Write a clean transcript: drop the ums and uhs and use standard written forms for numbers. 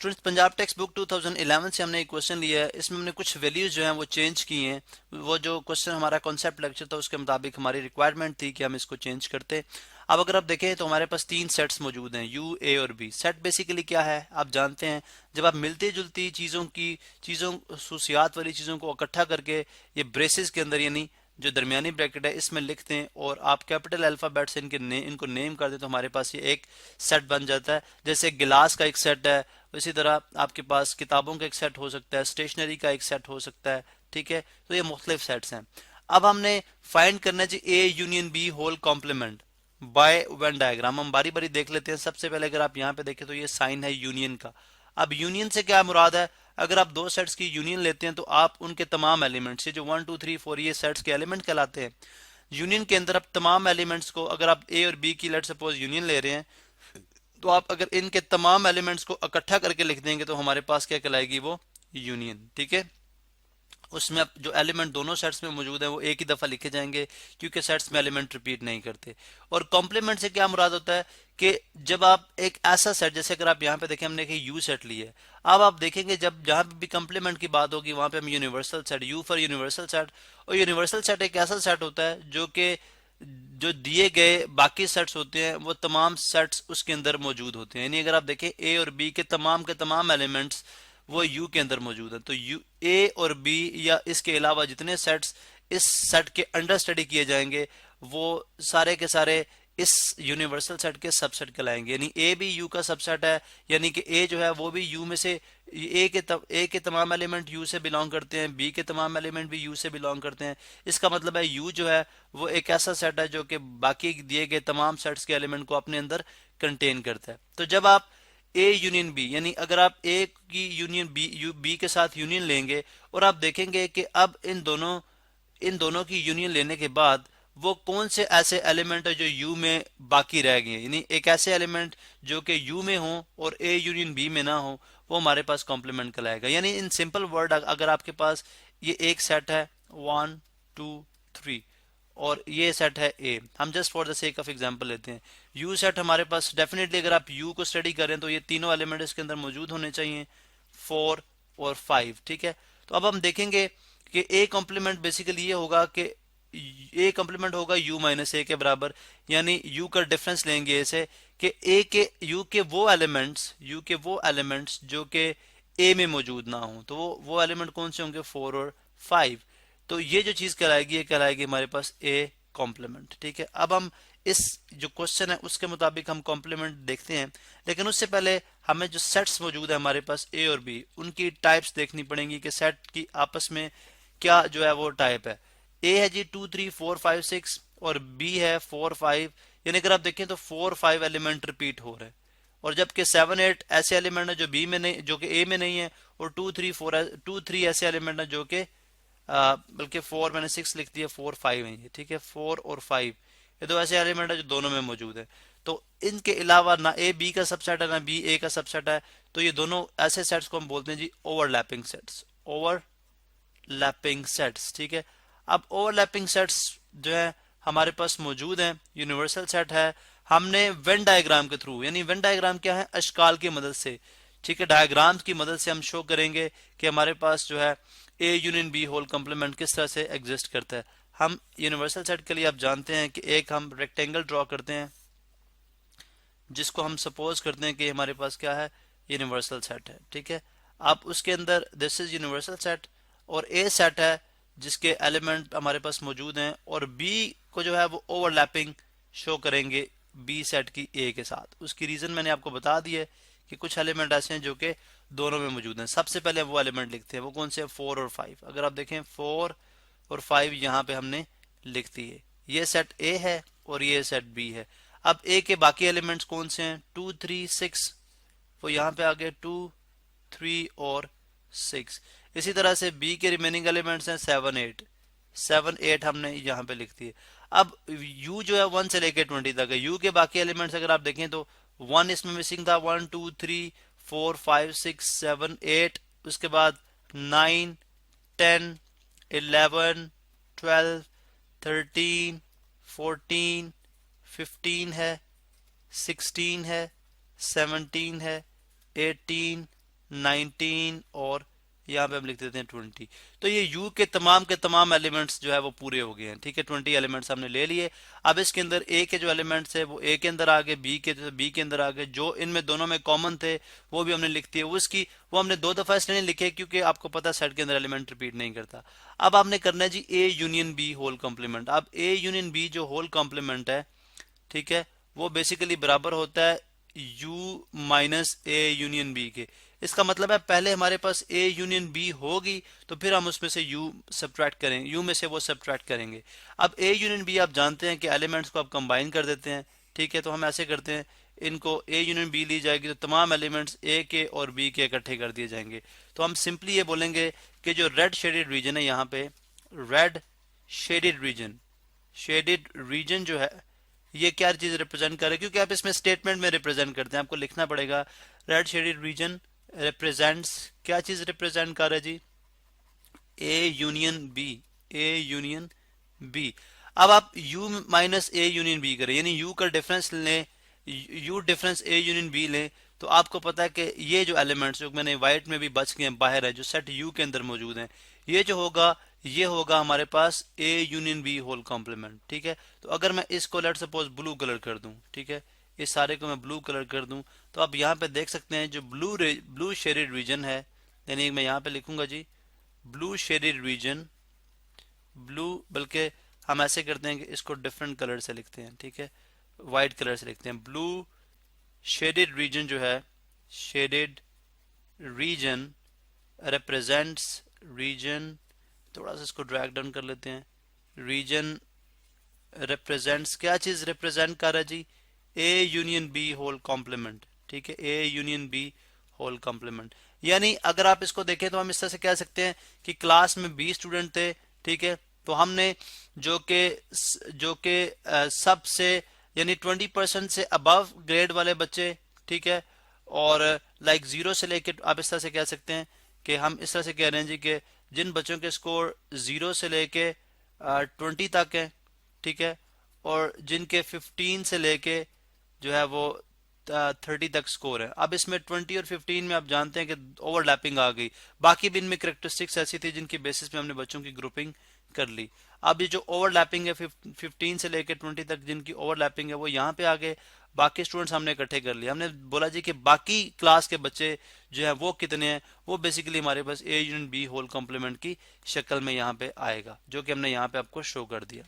Students Punjab text book 2011 से हमने एक क्वेश्चन लिया है। इसमें हमने कुछ वैल्यूज जो हैं वो चेंज की हैं। वो जो क्वेश्चन हमारा कॉन्सेप्ट लेक्चर था उसके मुताबिक हमारी रिक्वायरमेंट थी कि हम इसको चेंज करते। अब अगर आप देखें तो हमारे पास तीन सेट्स मौजूद हैं, यू, ए और बी। सेट बेसिकली क्या है आप जानते हैं, जब आप मिलती जुलती चीज़ों खसूसियात वाली चीज़ों को इकट्ठा करके ये ब्रेसेस के अंदर यानी जो दरमियानी ब्रैकेट है इसमें लिखते हैं और आप कैपिटल अल्फ़ाबेट से इनको नेम कर दें तो हमारे पास ये एक सेट बन जाता है। जैसे गिलास का एक सेट है, इसी तरह आपके पास किताबों का एक सेट हो सकता है, स्टेशनरी का एक सेट हो सकता है। ठीक है, तो ये मुख्तलिफ सेट्स हैं। अब हमने फाइंड करना है जी A union B whole complement by Venn diagram. हम बारी बारी देख लेते हैं। सबसे पहले अगर आप यहाँ पे देखें तो ये साइन है यूनियन का। अब यूनियन से क्या मुराद है, अगर आप दो सेट्स की यूनियन लेते हैं तो आप उनके तमाम एलिमेंट्स, ये जो 1 2 3 4 ये सेट्स के एलिमेंट कहलाते हैं। यूनियन के अंदर आप तमाम एलिमेंट्स को, अगर आप ए और बी की लेट सपोज यूनियन ले रहे हैं, तो आप अगर इनके तमाम एलिमेंट्स को इकट्ठा करके लिख देंगे तो हमारे पास क्या कहलाएगी, वो यूनियन। ठीक है, उसमें अब जो एलिमेंट दोनों सेट्स में मौजूद है वो एक ही दफा लिखे जाएंगे क्योंकि सेट्स में एलिमेंट रिपीट नहीं करते। और कॉम्प्लीमेंट से क्या मुराद होता है कि जब आप एक ऐसा सेट, जैसे अगर आप यहाँ पे देखें हमने एक यू सेट लिया है, अब आप देखेंगे जब जहां पे भी कॉम्प्लीमेंट की बात होगी वहां पे हम universal set, you for universal set. और यूनिवर्सल सेट एक ऐसा सेट होता है जो कि जो दिए गए बाकी सेट्स होते हैं वो तमाम सेट्स उसके अंदर मौजूद होते हैं। यानी अगर आप देखें ए और बी के तमाम एलिमेंट्स वो यू के अंदर मौजूद है, तो यू, ए और बी या इसके अलावा जितने सेट्स इस सेट के अंडर स्टडी किए जाएंगे वो सारे के सारे इस यूनिवर्सल सेट के सबसेट कहलाएंगे। यानी ए भी यू का सबसेट है, यानी कि ए जो है वो भी यू में से ए के तमाम एलिमेंट यू से बिलोंग करते हैं, बी के तमाम एलिमेंट भी यू से बिलोंग करते हैं। इसका मतलब है यू जो है वो एक ऐसा सेट है जो कि बाकी दिए गए तमाम सेट्स के एलिमेंट को अपने अंदर कंटेन करता है। तो जब आप ए यूनियन बी, यानी अगर आप ए की यूनियन बी के साथ यूनियन लेंगे और आप देखेंगे कि अब इन दोनों की यूनियन लेने के बाद वो कौन से ऐसे एलिमेंट है जो यू में बाकी रह गए, यानी एक ऐसे एलिमेंट जो कि यू में हो और ए यूनियन बी में ना हो, वो हमारे पास कॉम्प्लीमेंट कहलाएगा। यानी इन सिंपल वर्ड अगर आपके पास ये एक सेट है 1 2 3 और ये सेट है ए, हम just for the sake of example लेते हैं यू सेट, हमारे पास डेफिनेटली अगर आप यू को स्टडी करें तो ये तीनों एलिमेंट इसके अंदर मौजूद होने चाहिए, 4 और 5। ठीक है, तो अब हम देखेंगे कि ए कॉम्प्लीमेंट बेसिकली ये होगा कि ए कॉम्प्लीमेंट होगा यू माइनस ए के बराबर। यानी यू का डिफरेंस लेंगे ऐसे कि यू के वो एलिमेंट्स जो कि ए में मौजूद ना हो, तो वो एलिमेंट कौन से होंगे, 4 और 5। तो ये जो चीज कहलाएगी ये कहलाएगी हमारे पास ए कॉम्प्लीमेंट। ठीक है, अब हम इस जो क्वेश्चन है उसके मुताबिक हम कॉम्प्लीमेंट देखते हैं, लेकिन उससे पहले हमें जो सेट्स मौजूद है हमारे पास ए और बी, उनकी टाइप्स देखनी पड़ेंगी कि सेट की आपस में क्या जो है वो टाइप है। ए है जी 2 3 4 5 6 और बी है 4 5। यानी अगर आप देखें तो 4 5 एलिमेंट रिपीट हो रहे हैं, और जबकि 7 8 ऐसे एलिमेंट है जो बी में नहीं, जो कि ए में नहीं है, और 2 3 ऐसे एलिमेंट है जो कि बल्कि 4 मैंने 6 लिख दिया, 4 5 है ये। ठीक है, 4 और 5 ये दो ऐसे एलिमेंट है जो दोनों में मौजूद है। तो इनके अलावा ना ए बी का सबसेट है ना बी ए का सबसेट है, तो ये दोनों ऐसे सेट्स को हम बोलते हैं जी ओवरलैपिंग सेट्स, ओवरलैपिंग सेट्स। ठीक है, अब ओवरलैपिंग सेट्स जो है हमारे पास मौजूद हैं, यूनिवर्सल सेट है। हमने वेन डायग्राम के थ्रू, यानी वेन डायग्राम क्या है, अशकाल की मदद से, ठीक है, डायग्राम्स की मदद से हम शो करेंगे कि हमारे पास जो है A union B whole complement किस तरह से एग्जिस्ट करता है। हम यूनिवर्सल सेट के लिए आप जानते हैं कि एक हम रेक्टेंगल ड्रॉ करते हैं जिसको हम सपोज करते हैं कि हमारे पास क्या है, यूनिवर्सल सेट है। ठीक है, आप उसके अंदर दिस इज यूनिवर्सल सेट और ए सेट है जिसके एलिमेंट हमारे पास मौजूद हैं, और बी को जो है वो ओवरलैपिंग शो करेंगे बी सेट की ए के साथ। उसकी रीजन मैंने आपको बता दी है कि कुछ एलिमेंट ऐसे हैं जो कि दोनों में मौजूद हैं। सबसे पहले वो एलिमेंट लिखते हैं, वो कौन से, 4 और 5। अगर आप देखें 4 और 5 यहाँ पे हमने लिख दिए, ये सेट ए है और ये सेट बी है। अब ए के बाकी एलिमेंट्स कौन से हैं, 2 3 6, वो यहाँ पे आ गए 2 3 और 6। इसी तरह से बी के रिमेनिंग एलिमेंट्स हैं 7 8, 7 8 हमने यहाँ पे लिख दिए। अब यू जो है 1 से लेके 20 तक है, यू के बाकी एलिमेंट्स अगर आप देखें तो 1 इसमें मिसिंग था, 1 2 3 4 5 6 7 8, उसके बाद 9 10 11 12 13 14 15 है, 16 है, 17 है, 18 19 और यहाँ पे हम लिख देते हैं 20। तो ये u के तमाम एलिमेंट्स जो है वो पूरे हो गए हैं, ठीक है। 20 एलिमेंट्स हमने ले लिए। अब इसके अंदर a के जो एलिमेंट्स है वो a के अंदर आ गए, b के तो b के अंदर आ गए, जो इनमें दोनों में कॉमन थे वो भी हमने लिख दिए। वो हमने दो दफा इसलिए नहीं लिखे क्योंकि आपको पता है सेट के अंदर एलिमेंट रिपीट नहीं करता। अब आपने करना है जी a union b whole complement. अब a यूनियन b जो होल कॉम्प्लीमेंट है, ठीक है, वो बेसिकली बराबर होता है u minus A union B के। इसका मतलब है पहले हमारे पास a यूनियन b होगी तो फिर हम उसमें से u सब्ट्रैक्ट करेंगे, u में से वो सब्ट्रैक्ट करेंगे। अब a यूनियन b आप जानते हैं कि एलिमेंट्स को आप कंबाइन कर देते हैं, ठीक है। तो हम ऐसे करते हैं, इनको a यूनियन b ली जाएगी तो तमाम एलिमेंट्स a के और b के इकट्ठे कर दिए जाएंगे। तो हम सिंपली ये बोलेंगे कि जो रेड शेडेड रीजन है यहाँ पे, रेड शेडेड रीजन जो है ये क्या चीज रिप्रेजेंट करे, क्योंकि आप इसमें स्टेटमेंट में रिप्रेजेंट करते हैं, आपको लिखना पड़ेगा रेड शेडेड रीजन रिप्रेजेंट्स, क्या चीज रिप्रेजेंट कर रहा है जी, A union B, A union B. अब आप u minus A union B करें, यानी u का डिफरेंस लें, u difference A union B लें, तो आपको पता है कि ये जो एलिमेंट्स जो मैंने व्हाइट में भी बच गए हैं बाहर है, जो सेट u के अंदर मौजूद हैं, ये जो होगा ये होगा हमारे पास a union B whole complement, ठीक है। तो अगर मैं इसको लेट सपोज ब्लू कलर कर दूं, ठीक है, इस सारे को मैं ब्लू कलर कर दूं, तो आप यहाँ पे देख सकते हैं जो ब्लू शेडेड रीजन है, यानी मैं यहाँ पे लिखूंगा जी ब्लू शेडेड रीजन, ब्लू, बल्कि हम ऐसे करते हैं कि इसको डिफरेंट कलर से लिखते हैं, ठीक है, वाइट कलर से लिखते हैं। ब्लू शेडेड रीजन जो है, शेडेड रीजन रिप्रेजेंट्स, रीजन, थोड़ा सा इसको ड्रैग डाउन कर लेते हैं, रीजन रिप्रेजेंट्स, क्या चीज रिप्रेजेंट कर रहा है जी, A union B whole complement, ठीक है, A union B whole complement. यानी अगर आप इसको देखें तो हम इस तरह से कह सकते हैं कि क्लास में 20 स्टूडेंट थे, ठीक है, तो हमने जो के सबसे यानी 20% से अबव ग्रेड वाले बच्चे, ठीक है, और लाइक जीरो से लेके, आप इस तरह से कह सकते हैं कि हम इस तरह से कह रहे हैं जी कि जिन बच्चों के स्कोर 0 से लेके 20 तक है, ठीक है, और जिनके 15 से लेके जो है वो 30 तक स्कोर है। अब इसमें 20 और 15 में आप जानते हैं कि ओवरलैपिंग आ गई, बाकी भी इनमें करेक्टरिस्टिक्स ऐसी थी जिनकी बेसिस पे हमने बच्चों की ग्रुपिंग कर ली। अब ये जो ओवरलैपिंग है 15 से लेकर 20 तक जिनकी ओवरलैपिंग है वो यहाँ पे आ गए, बाकी स्टूडेंट्स हमने इकट्ठे कर लिए। हमने बोला जी कि बाकी क्लास के बच्चे जो है वो कितने हैं, वो बेसिकली हमारे पास A union B whole complement की शक्ल में यहाँ पे आएगा, जो कि हमने यहाँ पे आपको शो कर दिया।